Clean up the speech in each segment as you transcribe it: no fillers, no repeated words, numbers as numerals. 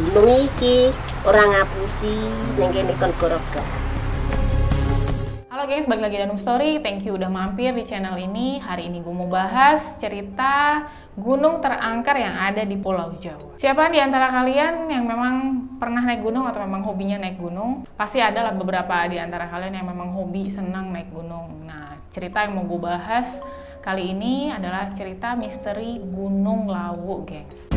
gunung iki ora ngapusi ning kene kon goroga. Halo gengs, balik lagi Danum Story. Thank you udah mampir di channel ini. Hari ini gue mau bahas cerita gunung terangker yang ada di Pulau Jawa. Siapa di antara kalian yang memang pernah naik gunung atau memang hobinya naik gunung? Pasti ada lah beberapa di antara kalian yang memang hobi senang naik gunung. Nah, cerita yang mau gue bahas kali ini adalah cerita misteri Gunung Lawu, gengs.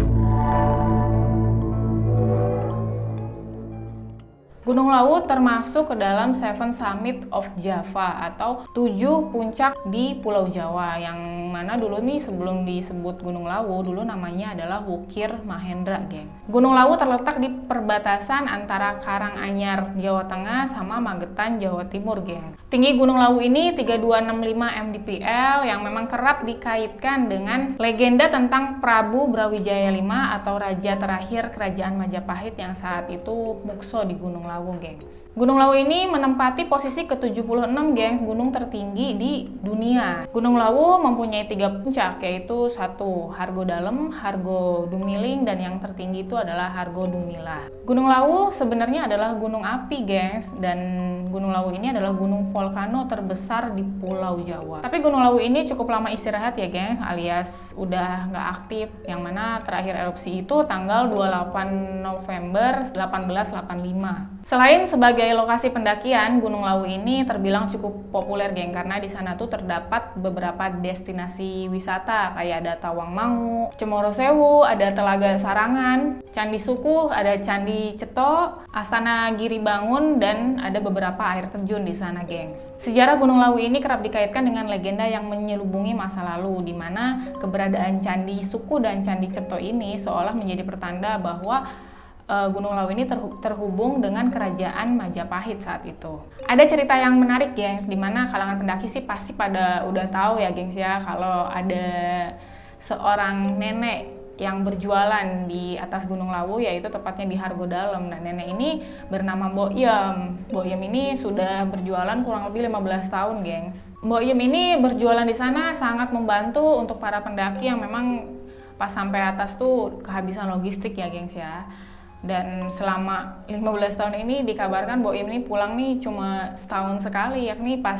Gunung Lawu termasuk ke dalam Seven Summit of Java atau 7 puncak di Pulau Jawa, yang mana dulu nih sebelum disebut Gunung Lawu dulu namanya adalah Wukir Mahendra, geng. Gunung Lawu terletak di perbatasan antara Karanganyar Jawa Tengah sama Magetan Jawa Timur, geng. Tinggi Gunung Lawu ini 3265 mdpl yang memang kerap dikaitkan dengan legenda tentang Prabu Brawijaya V atau raja terakhir kerajaan Majapahit yang saat itu mukso di Gunung Lawu, gengs. Gunung Lawu ini menempati posisi ke-76, gengs, gunung tertinggi di dunia. Gunung Lawu mempunyai 3 puncak, yaitu 1 Hargo Dalem, Hargo Dumiling, dan yang tertinggi itu adalah Hargo Dumilah. Gunung Lawu sebenarnya adalah gunung api, gengs, dan Gunung Lawu ini adalah gunung volcano terbesar di Pulau Jawa. Tapi Gunung Lawu ini cukup lama istirahat ya, gengs, alias udah nggak aktif, yang mana terakhir erupsi itu tanggal 28 November 1885. Selain sebagai lokasi pendakian, Gunung Lawu ini terbilang cukup populer, geng, karena di sana tuh terdapat beberapa destinasi wisata kayak ada Tawangmangu, Cemoro Sewu, ada Telaga Sarangan, Candi Sukuh, ada Candi Ceto, Astana Giri Bangun, dan ada beberapa air terjun di sana, gengs. Sejarah Gunung Lawu ini kerap dikaitkan dengan legenda yang menyelubungi masa lalu, di mana keberadaan Candi Sukuh dan Candi Ceto ini seolah menjadi pertanda bahwa Gunung Lawu ini terhubung dengan kerajaan Majapahit saat itu. Ada cerita yang menarik, gengs, dimana kalangan pendaki sih pasti pada udah tahu ya, gengs, ya, kalau ada seorang nenek yang berjualan di atas Gunung Lawu, yaitu tepatnya di Hargo Dalem. Nah, nenek ini bernama Mbok Yem. Mbok Yem ini sudah berjualan kurang lebih 15 tahun, gengs. Mbok Yem ini berjualan di sana sangat membantu untuk para pendaki yang memang pas sampai atas tuh kehabisan logistik ya, gengs, ya. Dan selama 15 tahun ini dikabarkan Mbok Yem ini pulang nih cuma setahun sekali, yakni pas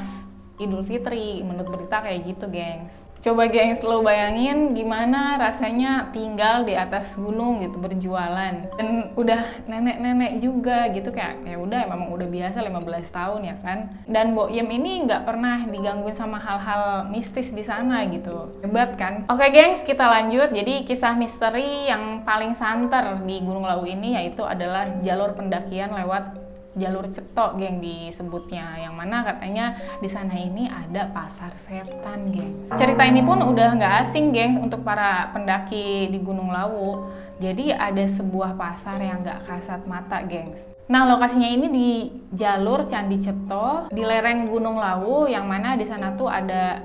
Idul Fitri, menurut berita kayak gitu, gengs. Coba, gengs, lo bayangin gimana rasanya tinggal di atas gunung gitu, berjualan, dan udah nenek-nenek juga gitu, kayak ya udah memang udah biasa 15 tahun ya kan. Dan Mbok Yem ini nggak pernah digangguin sama hal-hal mistis di sana gitu. Hebat kan? Oke, gengs, kita lanjut. Jadi kisah misteri yang paling santer di Gunung Lawu ini yaitu adalah jalur pendakian lewat jalur Ceto, geng, disebutnya, yang mana katanya di sana ini ada pasar setan, geng. Cerita ini pun udah nggak asing, geng, untuk para pendaki di Gunung Lawu. Jadi ada sebuah pasar yang nggak kasat mata, gengs. Nah, lokasinya ini di jalur Candi Ceto di lereng Gunung Lawu, yang mana di sana tuh ada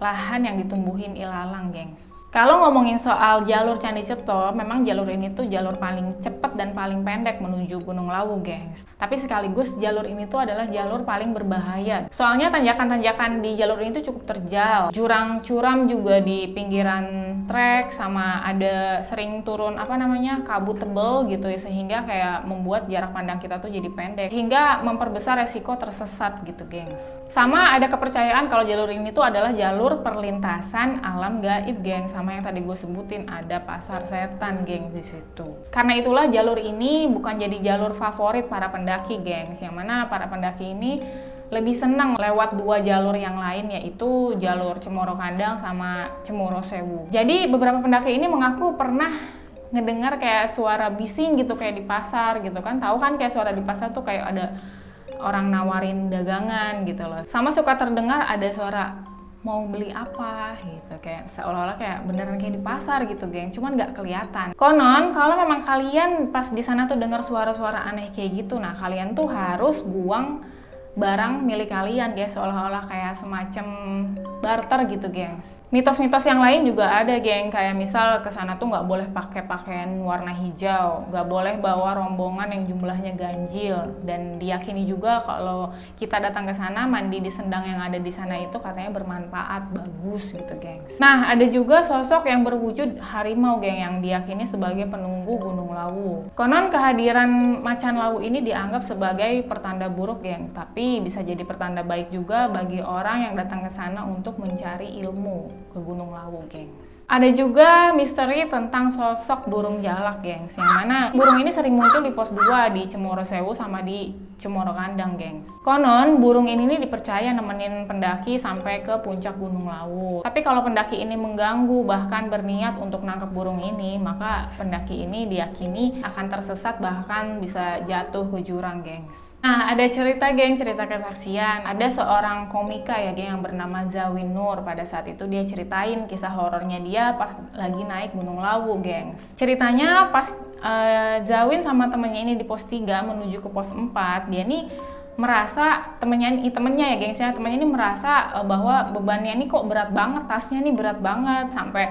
lahan yang ditumbuhin ilalang, gengs. Kalau ngomongin soal jalur Candi Ceto, memang jalur ini tuh jalur paling cepat dan paling pendek menuju Gunung Lawu, gengs. Tapi sekaligus jalur ini tuh adalah jalur paling berbahaya. Soalnya tanjakan-tanjakan di jalur ini tuh cukup terjal. Jurang curam juga di pinggiran trek, sama ada sering turun kabut tebel gitu ya, sehingga kayak membuat jarak pandang kita tuh jadi pendek, hingga memperbesar resiko tersesat gitu, gengs. Sama ada kepercayaan kalau jalur ini tuh adalah jalur perlintasan alam gaib, gengs. Sama yang tadi gue sebutin, ada pasar setan, geng, di situ. Karena itulah jalur ini bukan jadi jalur favorit para pendaki, gengs, yang mana para pendaki ini lebih senang lewat 2 jalur yang lain, yaitu jalur Cemoro Kandang sama Cemoro Sewu. Jadi beberapa pendaki ini mengaku pernah ngedengar kayak suara bising gitu, kayak di pasar gitu kan. Tahu kan kayak suara di pasar tuh kayak ada orang nawarin dagangan gitu loh. Sama suka terdengar ada suara mau beli apa gitu, kayak seolah-olah kayak beneran kayak di pasar gitu, geng, cuman nggak kelihatan. Konon kalau memang kalian pas di sana tuh dengar suara-suara aneh kayak gitu, nah kalian tuh harus buang barang milik kalian, guys, seolah-olah kayak semacam barter gitu, gengs. Mitos-mitos yang lain juga ada, geng. Kayak misal ke sana tuh nggak boleh pakai pakaian warna hijau, nggak boleh bawa rombongan yang jumlahnya ganjil, dan diyakini juga kalau kita datang ke sana mandi di sendang yang ada di sana itu katanya bermanfaat, bagus gitu, gengs. Nah, ada juga sosok yang berwujud harimau, geng, yang diyakini sebagai penunggu Gunung Lawu. Konon kehadiran macan lawu ini dianggap sebagai pertanda buruk, geng, tapi bisa jadi pertanda baik juga bagi orang yang datang ke sana untuk mencari ilmu ke Gunung Lawu, gengs. Ada juga misteri tentang sosok burung jalak, gengs, yang mana burung ini sering muncul di pos 2 di Cemoro Sewu sama di Cemoro Kandang, gengs. Konon burung ini nih dipercaya nemenin pendaki sampai ke puncak Gunung Lawu. Tapi kalau pendaki ini mengganggu bahkan berniat untuk nangkep burung ini, maka pendaki ini diyakini akan tersesat bahkan bisa jatuh ke jurang, gengs. Nah, ada cerita, geng, cerita kesaksian. Ada seorang komika ya, geng, yang bernama Zawin Nur. Pada saat itu dia ceritain kisah horornya dia pas lagi naik Gunung Lawu, gengs. Ceritanya pas Zawin sama temennya ini di pos 3 menuju ke pos 4, dia nih merasa temennya ya, gengs, ya, temennya ini merasa bahwa bebannya ini kok berat banget, tasnya nih berat banget, sampai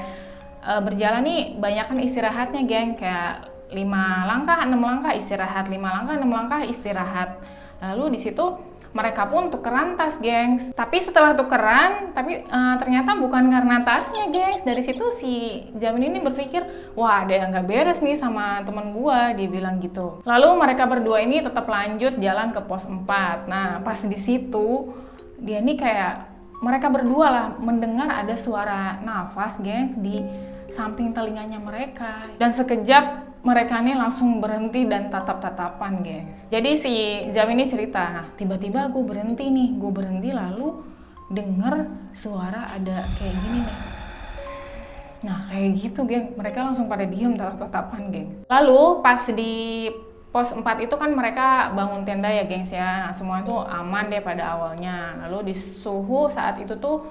berjalan nih banyakan istirahatnya, geng, kayak 5 langkah, 6 langkah istirahat, 5 langkah, 6 langkah istirahat. Lalu di situ mereka pun tukeran tas, gengs. Tapi setelah tukeran, ternyata bukan karena tasnya, gengs. Dari situ si Jamin ini berpikir, wah, ada yang nggak beres nih sama temen gua, dia bilang gitu. Lalu mereka berdua ini tetap lanjut jalan ke pos 4. Nah, pas di situ dia nih kayak mereka berdua lah mendengar ada suara nafas, gengs, di samping telinganya mereka. Dan sekejap mereka nih langsung berhenti dan tatap-tatapan, gengs. Jadi si Jam ini cerita, nah tiba-tiba gue berhenti lalu denger suara ada kayak gini nih. Nah kayak gitu, geng, mereka langsung pada diem tatap-tatapan, geng. Lalu pas di pos 4 itu kan mereka bangun tenda ya, gengs, ya. Nah semua itu aman deh pada awalnya. Lalu di suhu saat itu tuh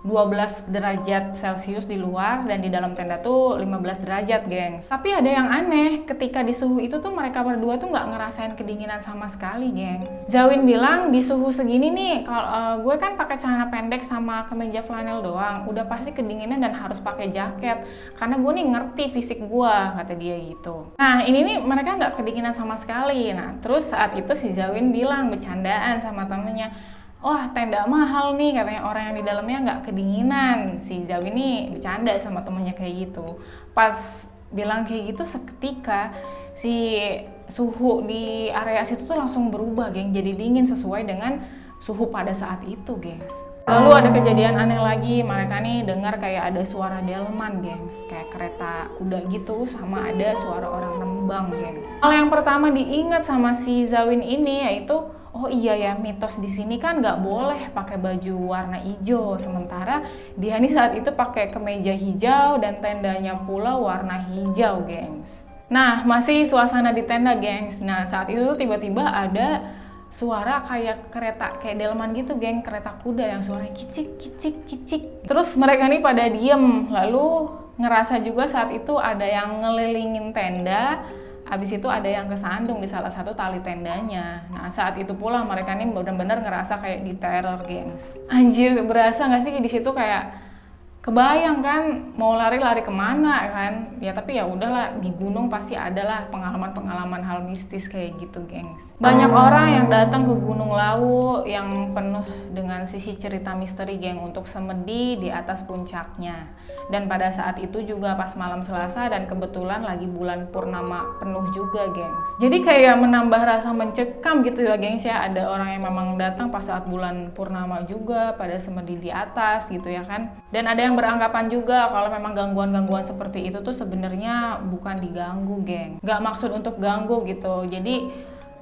12 derajat Celcius di luar, dan di dalam tenda tuh 15 derajat, gengs. Tapi ada yang aneh, ketika di suhu itu tuh mereka berdua tuh nggak ngerasain kedinginan sama sekali, gengs. Zawin bilang di suhu segini nih, kalau gue kan pakai celana pendek sama kemeja flanel doang, udah pasti kedinginan dan harus pakai jaket, karena gue nih ngerti fisik gue, kata dia gitu. Nah ini nih mereka nggak kedinginan sama sekali. Nah terus saat itu si Zawin bilang bercandaan sama temennya, wah tenda mahal nih, katanya orang yang di dalamnya nggak kedinginan. Si Jawi ini bercanda sama temennya kayak gitu. Pas bilang kayak gitu, seketika si suhu di area situ tuh langsung berubah, geng, jadi dingin sesuai dengan suhu pada saat itu, gengs. Lalu ada kejadian aneh lagi, mereka nih dengar kayak ada suara delman, gengs, kayak kereta kuda gitu, sama ada suara orang nembang, gengs. Hal yang pertama diingat sama si Zawin ini yaitu, oh iya ya, mitos di sini kan nggak boleh pakai baju warna hijau, sementara dia nih saat itu pakai kemeja hijau dan tendanya pula warna hijau, gengs. Nah masih suasana di tenda, gengs. Nah saat itu tuh tiba-tiba ada suara kayak kereta, kayak delman gitu, geng, kereta kuda yang suaranya kicik kicik kicik. Terus mereka nih pada diem, lalu ngerasa juga saat itu ada yang ngelilingin tenda. Abis itu ada yang kesandung di salah satu tali tendanya. Nah saat itu pula mereka nih benar-benar ngerasa kayak diteror, gengs. Anjir, berasa nggak sih di situ kayak kebayang kan mau lari-lari kemana kan? Ya tapi ya udahlah, di gunung pasti adalah pengalaman-pengalaman hal mistis kayak gitu, gengs. Banyak orang yang datang ke Gunung Lawu yang penuh dengan sisi cerita misteri, geng, untuk semedi di atas puncaknya. Dan pada saat itu juga pas malam Selasa dan kebetulan lagi bulan purnama penuh juga, gengs. Jadi kayak menambah rasa mencekam gitu ya, gengs, ya. Ada orang yang memang datang pas saat bulan purnama juga pada semedi di atas gitu ya kan. Dan ada yang beranggapan juga kalau memang gangguan-gangguan seperti itu tuh sebenarnya bukan diganggu, geng. Nggak maksud untuk ganggu gitu. Jadi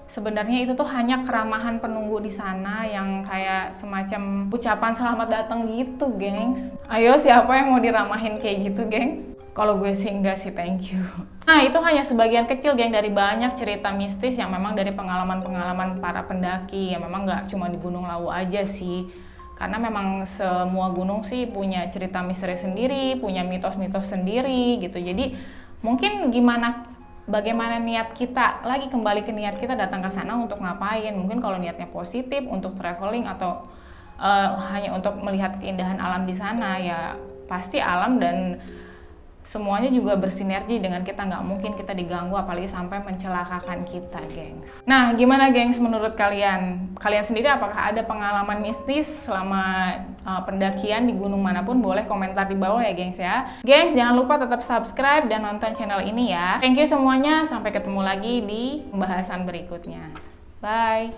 sebenarnya itu tuh hanya keramahan penunggu di sana yang kayak semacam ucapan selamat datang gitu, gengs. Ayo, siapa yang mau diramahin kayak gitu, gengs? Kalau gue sih enggak sih, thank you. Nah itu hanya sebagian kecil, geng, dari banyak cerita mistis yang memang dari pengalaman-pengalaman para pendaki. Yang memang nggak cuma di Gunung Lawu aja sih. Karena memang semua gunung sih punya cerita misteri sendiri, punya mitos-mitos sendiri gitu. Jadi mungkin bagaimana niat kita, lagi kembali ke niat kita datang ke sana untuk ngapain. Mungkin kalau niatnya positif untuk traveling atau hanya untuk melihat keindahan alam di sana, ya pasti alam dan semuanya juga bersinergi dengan kita, nggak mungkin kita diganggu apalagi sampai mencelakakan kita, gengs. Nah, gimana gengs menurut kalian? Kalian sendiri apakah ada pengalaman mistis selama pendakian di gunung manapun? Boleh komentar di bawah ya gengs ya. Gengs, jangan lupa tetap subscribe dan nonton channel ini ya. Thank you semuanya, sampai ketemu lagi di pembahasan berikutnya. Bye!